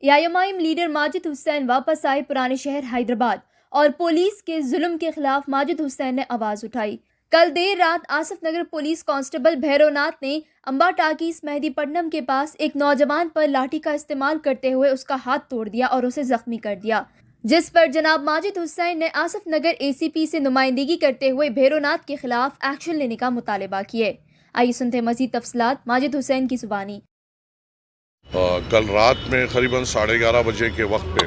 یامائم leader Majid حسین واپس آئے پرانے شہر حیدرآباد اور پولیس کے ظلم کے خلاف ماجد حسین نے آواز اٹھائی۔ کل دیر رات آصف نگر پولیس کانسٹیبل بھیرو ناتھ نے امبا ٹاکیز مہدی پٹنم کے پاس ایک نوجوان پر لاٹھی کا استعمال کرتے ہوئے اس کا ہاتھ توڑ دیا اور اسے زخمی کر دیا، جس پر جناب ماجد حسین نے آصف نگر اے سی پی سے نمائندگی کرتے ہوئے بھیرو ناتھ کے خلاف ایکشن لینے کا مطالبہ کیے۔ آئیے سنتے ہیں مزید تفصیلات ماجد حسین کی زبانی۔ کل رات میں قریباً 11:30 بجے کے وقت پہ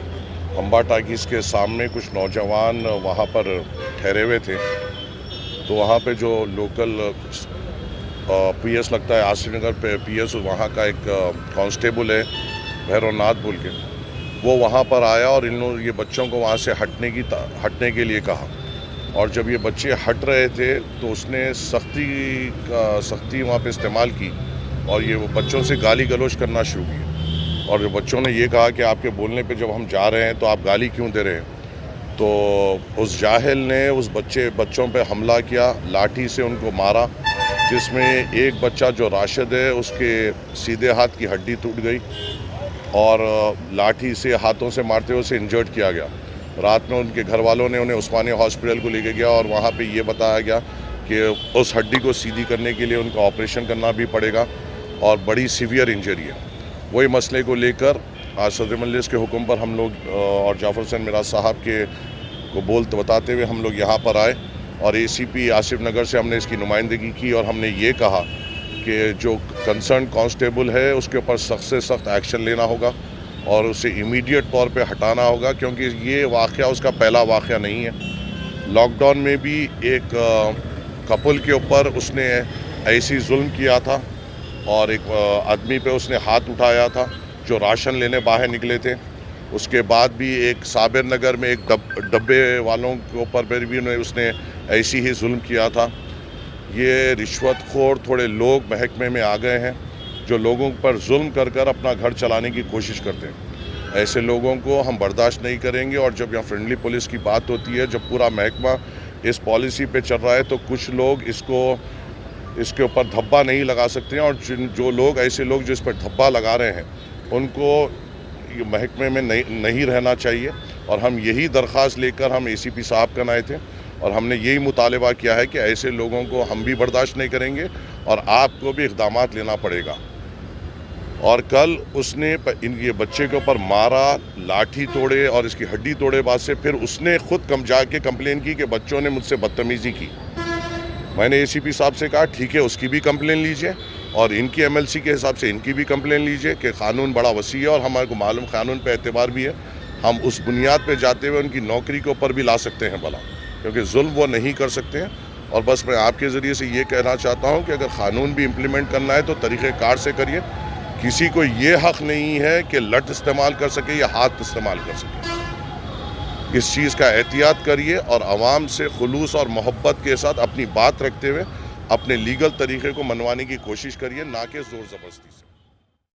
امبا ٹاکیز کے سامنے کچھ نوجوان وہاں پر ٹھہرے ہوئے تھے، تو وہاں پہ جو لوکل پی ایس لگتا ہے آصف نگر پہ پی ایس، وہاں کا ایک کانسٹیبل ہے بھیرو ناتھ بول کے، وہ وہاں پر آیا اور ان لوگوں یہ بچوں کو وہاں سے ہٹنے کے لیے کہا، اور جب یہ بچے ہٹ رہے تھے تو اس نے سختی وہاں پہ استعمال کی اور یہ بچوں سے گالی گلوچ کرنا شروع کی، اور بچوں نے یہ کہا کہ آپ کے بولنے پہ جب ہم جا رہے ہیں تو آپ گالی کیوں دے رہے ہیں؟ تو اس جاہل نے اس بچوں پہ حملہ کیا، لاٹھی سے ان کو مارا، جس میں ایک بچہ جو راشد ہے اس کے سیدھے ہاتھ کی ہڈی ٹوٹ گئی اور لاٹھی سے ہاتھوں سے مارتے ہوئے اسے انجرڈ کیا گیا۔ رات میں ان کے گھر والوں نے انہیں عثمانیہ ہاسپٹل کو لے کے گیا اور وہاں پہ یہ بتایا گیا کہ اس ہڈی کو سیدھی کرنے کے لیے ان کو آپریشن کرنا بھی پڑے گا اور بڑی سیویئر انجری ہے۔ وہی مسئلے کو لے کر آج صدر مجلس کے حکم پر ہم لوگ اور جعفر حسین میراث صاحب کو بتاتے ہوئے ہم لوگ یہاں پر آئے اور اے سی پی آصف نگر سے ہم نے اس کی نمائندگی کی اور ہم نے یہ کہا کہ جو کنسرن کانسٹیبل ہے اس کے اوپر سخت سے سخت ایکشن لینا ہوگا اور اسے امیڈیٹ طور پہ ہٹانا ہوگا، کیونکہ یہ واقعہ اس کا پہلا واقعہ نہیں ہے۔ لاک ڈاؤن میں بھی ایک کپل کے اوپر اس نے ایسی ظلم کیا تھا اور ایک آدمی پہ اس نے ہاتھ اٹھایا تھا جو راشن لینے باہر نکلے تھے۔ اس کے بعد بھی ایک صابر نگر میں ایک ڈبے والوں کے اوپر بھی اس نے ایسی ہی ظلم کیا تھا۔ یہ رشوت خور تھوڑے لوگ محکمے میں آ گئے ہیں جو لوگوں پر ظلم کر اپنا گھر چلانے کی کوشش کرتے ہیں۔ ایسے لوگوں کو ہم برداشت نہیں کریں گے، اور جب یہاں فرینڈلی پولیس کی بات ہوتی ہے، جب پورا محکمہ اس پالیسی پہ چل رہا ہے تو کچھ لوگ اس کے اوپر دھبا نہیں لگا سکتے ہیں، اور جو لوگ ایسے لوگ جو اس پر دھبا لگا رہے ہیں ان کو محکمے میں نہیں رہنا چاہیے۔ اور ہم یہی درخواست لے کر ہم اے سی پی صاحب کا آئے تھے اور ہم نے یہی مطالبہ کیا ہے کہ ایسے لوگوں کو ہم بھی برداشت نہیں کریں گے اور آپ کو بھی اقدامات لینا پڑے گا۔ اور کل اس نے یہ بچے کے اوپر مارا، لاٹھی توڑے اور اس کی ہڈی توڑے، بعد سے پھر اس نے خود جا کے کمپلین کی کہ بچوں نے مجھ سے بدتمیزی کی۔ میں نے اے سی پی صاحب سے کہا ٹھیک ہے، اس کی بھی کمپلین لیجئے اور ان کی ایم ایل سی کے حساب سے ان کی بھی کمپلین لیجئے کہ قانون بڑا وسیع ہے اور ہمارے کو معلوم قانون پہ اعتبار بھی ہے، ہم اس بنیاد پہ جاتے ہوئے ان کی نوکری کے اوپر بھی لا سکتے ہیں بلا، کیونکہ ظلم وہ نہیں کر سکتے ہیں۔ اور بس میں آپ کے ذریعے سے یہ کہنا چاہتا ہوں کہ اگر قانون بھی امپلیمنٹ کرنا ہے تو طریقہ کار سے کریے، کسی کو یہ حق نہیں ہے کہ لٹ استعمال کر سکے یا ہاتھ استعمال کر سکے۔ اس چیز کا احتیاط کریے اور عوام سے خلوص اور محبت کے ساتھ اپنی بات رکھتے ہوئے اپنے لیگل طریقے کو منوانے کی کوشش کریے، نہ کہ زور زبردستی سے۔